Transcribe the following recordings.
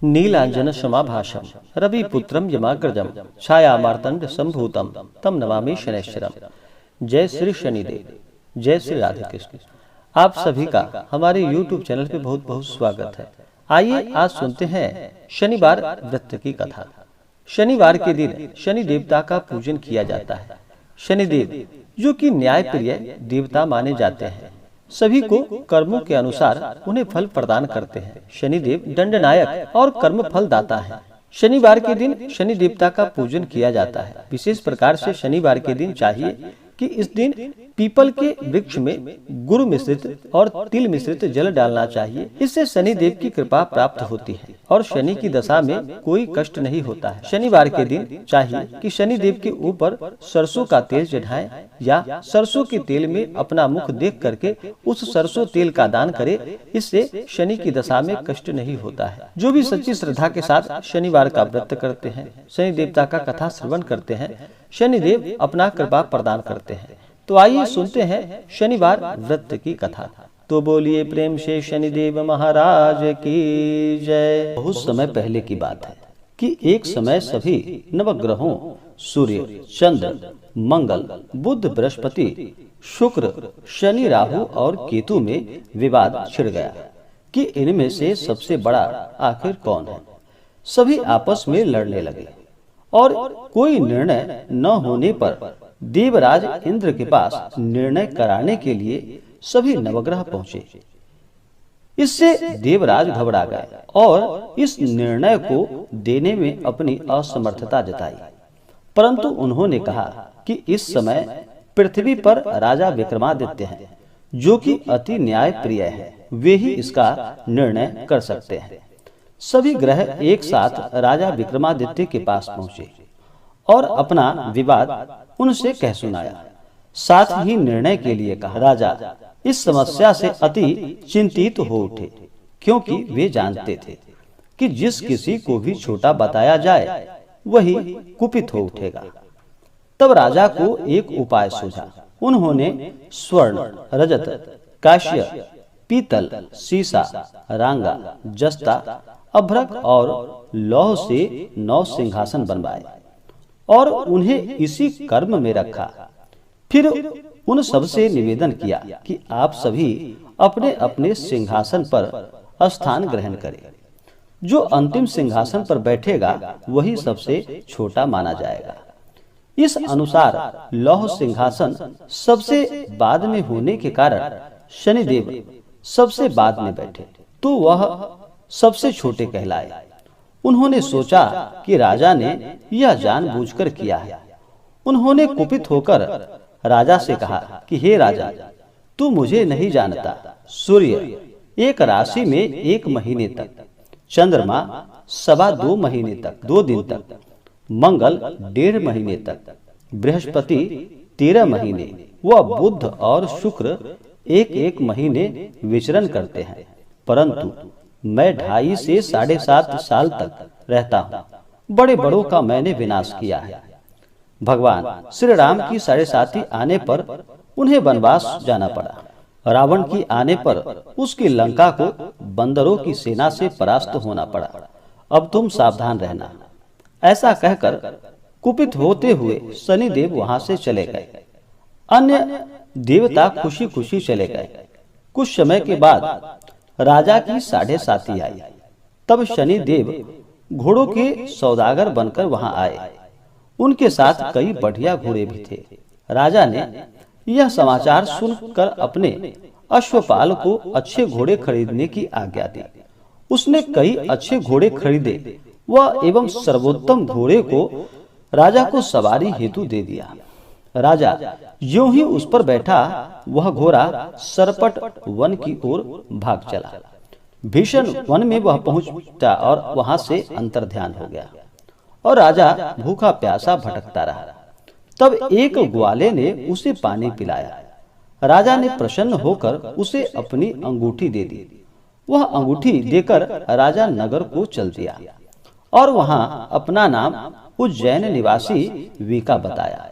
नीलांजन समाभाषम रविपुत्रम यमाग्रजम छाया मार्तंड संभूतम तम नमामि शनैश्चरम। जय श्री शनिदेव, जय श्री राधे कृष्ण। आप सभी का हमारे YouTube चैनल पे बहुत बहुत स्वागत है। आइए आज सुनते हैं शनिवार व्रत की कथा। शनिवार के दिन शनि देवता का पूजन किया जाता है। शनिदेव जो कि न्याय प्रिय देवता माने जाते हैं, सभी को कर्मों के अनुसार उन्हें फल प्रदान करते हैं। शनिदेव दंडनायक और कर्म फल दाता है। शनिवार के दिन शनि देवता का पूजन किया जाता है। विशेष प्रकार से शनिवार के दिन चाहिए कि इस दिन पीपल के वृक्ष में गुड़ मिश्रित और तिल मिश्रित जल डालना चाहिए। इससे शनि देव की कृपा प्राप्त होती है और शनि की दशा में कोई कष्ट नहीं होता है। शनिवार के दिन चाहिए कि शनि देव के ऊपर सरसों का तेल चढ़ाएं या सरसों के तेल में अपना मुख देख करके उस सरसों तेल का दान करे। इससे शनि की दशा में कष्ट नहीं होता है। जो भी सच्ची श्रद्धा के साथ शनिवार का व्रत करते हैं, शनि देवता का कथा श्रवण करते हैं, शनिदेव अपना कृपा प्रदान करते हैं। तो आइए सुनते हैं शनिवार व्रत की कथा। तो बोलिए प्रेम से शनिदेव महाराज की जय। बहुत समय पहले की बात है कि एक समय सभी नवग्रहों सूर्य, चंद्र, मंगल, बुध, बृहस्पति, शुक्र, शनि, राहु और केतु में विवाद छिड़ गया कि इनमें से सबसे बड़ा आखिर कौन है। सभी आपस में लड़ने लगे और कोई निर्णय न होने पर देवराज इंद्र के पास निर्णय कराने के लिए सभी नवग्रह पहुंचे। इससे देवराज घबरा गए और इस निर्णय को देने में अपनी असमर्थता जताई। परंतु उन्होंने कहा कि इस समय पृथ्वी पर राजा विक्रमादित्य हैं, जो कि अति न्याय प्रिय है। वे ही इसका निर्णय कर सकते हैं। सभी ग्रह एक साथ राजा विक्रमादित्य के पास पहुंचे और अपना विवाद उनसे कह सुनाया। साथ ही निर्णय के लिए कहा। राजा इस समस्या से अति चिंतित हो उठे, क्योंकि वे जानते थे कि जिस किसी को भी छोटा बताया जाए वही कुपित हो उठेगा। तब राजा को एक उपाय सूझा। उन्होंने स्वर्ण, रजत, कांस्य, पीतल, सीसा, रांगा, जस्ता, अभ्रक और लौह से 9 सिंहासन बनवाए और उन्हें इसी कर्म में रखा। फिर उन सबसे निवेदन किया कि आप सभी अपने अपने सिंहासन पर स्थान ग्रहण करें। जो अंतिम सिंहासन पर बैठेगा वही सबसे छोटा माना जाएगा। इस अनुसार लौह सिंहासन सबसे बाद में होने के कारण शनिदेव सबसे बाद में बैठे, तो वह सबसे छोटे कहलाए। उन्होंने सोचा कि राजा ने यह जानबूझकर किया है। उन्होंने कुपित होकर राजा से कहा कि हे राजा, तू मुझे नहीं जानता। सूर्य एक राशि में 1 महीने तक, चंद्रमा 2.25 महीने तक 2 दिन तक, मंगल 1.5 महीने तक, बृहस्पति 13 महीने व बुध और शुक्र 1-1 महीने विचरण करते हैं। परंतु मैं 2.5 से 7.5 साल तक रहता हूँ। बड़े बड़ों का मैंने विनाश किया है। भगवान श्री राम की 7.5 आने पर उन्हें वनवास जाना पड़ा। रावण की आने पर उसकी लंका को बंदरों की सेना से परास्त होना पड़ा। अब तुम सावधान रहना। ऐसा कहकर कुपित होते हुए शनिदेव वहां से चले गए। अन्य देवता खुशी खुशी चले गए। कुछ समय के बाद राजा की 7.5 आई। तब शनि देव घोड़ों के सौदागर बनकर वहां आए। उनके साथ कई बढ़िया घोड़े भी थे। राजा ने यह समाचार सुनकर अपने अश्वपाल को अच्छे घोड़े खरीदने की आज्ञा दी। उसने कई अच्छे घोड़े खरीदे व एवं सर्वोत्तम घोड़े को राजा को सवारी हेतु दे दिया। राजा यूं ही उस पर बैठा वह घोड़ा सरपट वन की ओर भाग चला। भीषण वन में वह पहुंचा और वहां से अंतर्ध्यान हो गया और राजा भूखा प्यासा भटकता रहा। तब एक ग्वाले ने उसे पानी पिलाया। राजा ने प्रसन्न होकर उसे अपनी अंगूठी दे दी। वह अंगूठी देकर राजा नगर को चल दिया और वहां अपना नाम उज्जैन निवासी वीका बताया।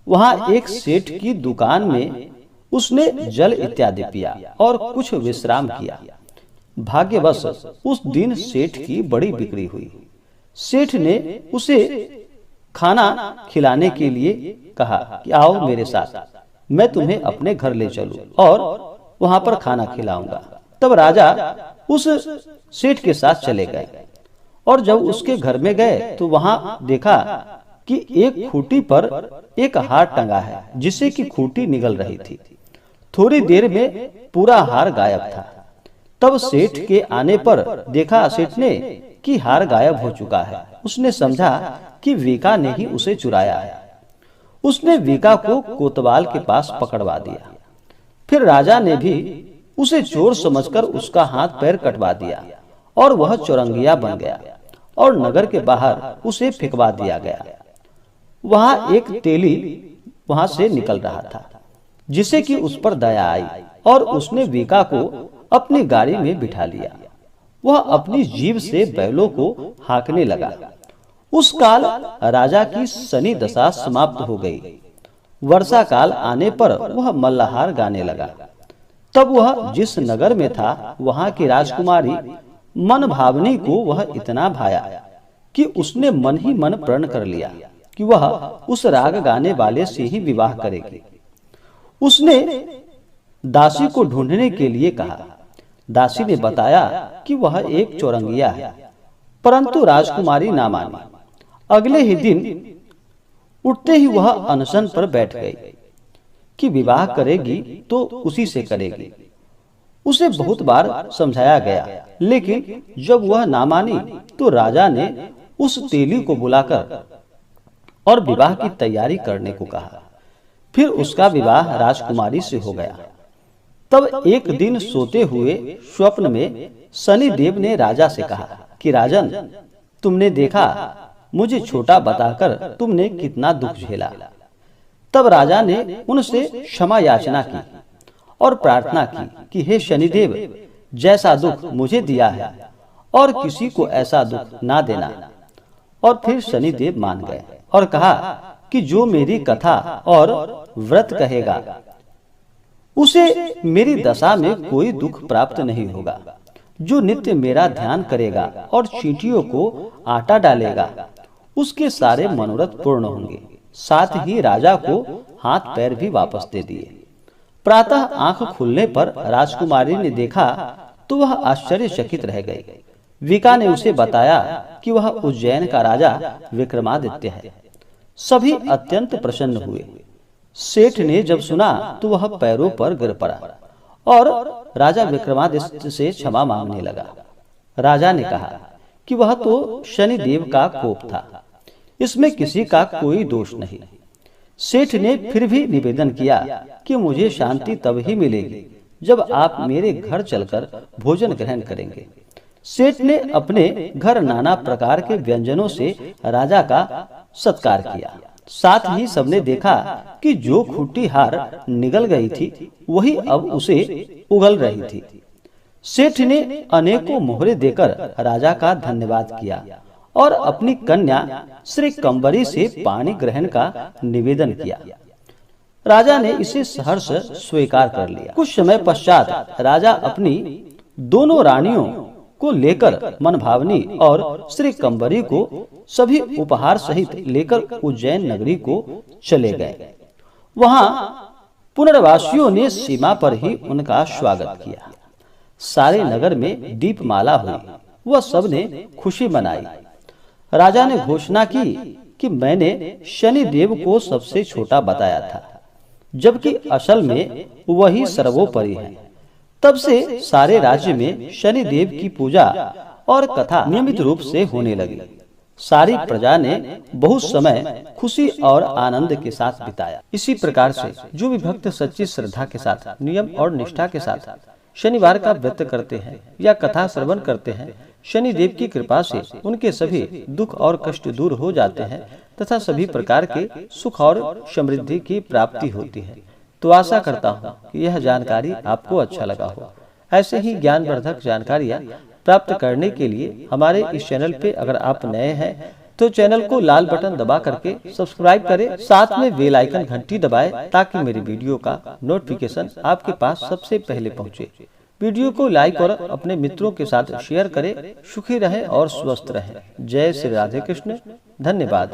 वहां एक सेठ की दुकान में उसने जल इत्यादि पिया और कुछ विश्राम किया। भाग्यवश उस दिन सेठ की बड़ी बिक्री हुई। सेठ ने उसे खाना खिलाने के लिए कहा कि आओ मेरे साथ, मैं तुम्हें अपने घर ले चलूं और वहां पर खाना खिलाऊंगा। तब राजा उस सेठ के साथ चले गए और जब उसके घर में गए तो वहां देखा कि एक खूंटी पर एक हार टंगा है, जिससे कि खूंटी निगल रही थी। थोड़ी देर में पूरा हार गायब था। तब सेठ के आने पर देखा सेठ ने कि हार गायब हो चुका है। उसने समझा कि वीका ने ही उसे चुराया है। उसने वीका को कोतवाल के पास पकड़वा दिया। फिर राजा ने भी उसे चोर समझकर उसका हाथ पैर कटवा दिया और वह चौरंगिया बन गया और नगर के बाहर उसे फेंकवा दिया गया। वहां एक तेली वहां से निकल रहा था, जिसे कि उस पर दया आई और उसने वीका को अपनी गाड़ी में बिठा लिया। वह अपनी जीभ से बैलों को हाँकने लगा। उस काल राजा की शनि दशा समाप्त हो गई। वर्षा काल आने पर वह मल्लहार गाने लगा। तब वह जिस नगर में था वहां की राजकुमारी मन भावनी को वह इतना भाया कि उसने मन ही मन प्रण कर लिया कि वह उस राग गाने वाले से ही विवाह करेगी। उसने दासी को ढूंढने के लिए कहा। दासी ने बताया कि वह एक चौरंगिया है, परंतु राजकुमारी ना मानी। अगले ही दिन उठते ही वह अनशन पर बैठ गई कि विवाह करेगी तो उसी से करेगी। उसे बहुत बार समझाया गया, लेकिन जब वह ना मानी तो राजा ने उस तेली को बुलाकर और विवाह की तैयारी करने को कहा। फिर उसका विवाह राजकुमारी से हो गया। तब एक दिन सोते हुए स्वप्न में शनि देव ने राजा से कहा कि राजन, तुमने देखा मुझे छोटा बताकर तुमने कितना दुख झेला। तब राजा ने उनसे क्षमा याचना की और प्रार्थना की कि हे शनिदेव, जैसा दुख मुझे दिया है और किसी को ऐसा दुख ना देना। और फिर शनिदेव मान गए और कहा कि जो मेरी कथा और व्रत कहेगा उसे मेरी दशा में कोई दुख प्राप्त नहीं होगा। जो नित्य मेरा ध्यान करेगा और चींटियों को आटा डालेगा, उसके सारे मनोरथ पूर्ण होंगे। साथ ही राजा को हाथ पैर भी वापस दे दिए। प्रातः आंख खुलने पर राजकुमारी ने देखा तो वह आश्चर्यचकित रह गई। वीका ने उसे बताया कि वह उज्जैन का राजा विक्रमादित्य है। सभी अत्यंत प्रसन्न हुए। सेठ ने जब सुना तो वह पैरों पर गिर पड़ा और राजा विक्रमादित्य से क्षमा मांगने लगा। राजा ने कहा कि वह तो शनि देव का कोप था, इसमें किसी का कोई दोष नहीं। सेठ ने फिर भी निवेदन किया कि मुझे शांति तब ही मिलेगी जब आप मेरे घर चलकर भोजन ग्रहण करेंगे। सेठ ने अपने घर नाना प्रकार के व्यंजनों से राजा का सत्कार किया। साथ ही सबने देखा कि जो खूंटी हार निगल गई थी वही अब उसे उगल रही थी। सेठ ने अनेकों मोहरे देकर राजा का धन्यवाद किया और अपनी कन्या श्री कंबरी से पानी ग्रहण का निवेदन किया। राजा ने इसे सहर्ष स्वीकार कर लिया। कुछ समय पश्चात राजा अपनी दोनों रानियों को लेकर मनभावनी और श्री कंबरी को सभी उपहार सहित लेकर उज्जैन नगरी को चले गए। वहां पुनर्वासियों ने सीमा पर ही उनका स्वागत किया। सारे नगर में दीपमाला हुई। वह सबने खुशी मनाई। राजा ने घोषणा की कि मैंने शनि देव को सबसे छोटा बताया था, जबकि असल में वही सर्वोपरि है। तब से सारे राज्य में शनि देव की पूजा और कथा नियमित रूप से होने लगी। सारी प्रजा ने बहुत समय खुशी और आनंद के साथ बिताया। इसी प्रकार से जो भी भक्त सच्ची श्रद्धा के साथ, नियम और निष्ठा के साथ शनिवार का व्रत करते हैं या कथा श्रवण करते हैं, शनि देव की कृपा से उनके सभी दुख और कष्ट दूर हो जाते हैं तथा सभी प्रकार के सुख और समृद्धि की प्राप्ति होती है। तो आशा करता हूँ कि यह जानकारी आपको अच्छा लगा हो। ऐसे ही ज्ञानवर्धक जानकारियाँ प्राप्त करने के लिए हमारे इस चैनल पे अगर आप नए हैं तो चैनल को लाल बटन दबा करके सब्सक्राइब करें, साथ में बेल आइकन घंटी दबाएं ताकि मेरी वीडियो का नोटिफिकेशन आपके पास सबसे पहले पहुंचे। वीडियो को लाइक और अपने मित्रों के साथ शेयर करें। सुखी रहें और स्वस्थ रहें। जय श्री राधे कृष्ण। धन्यवाद।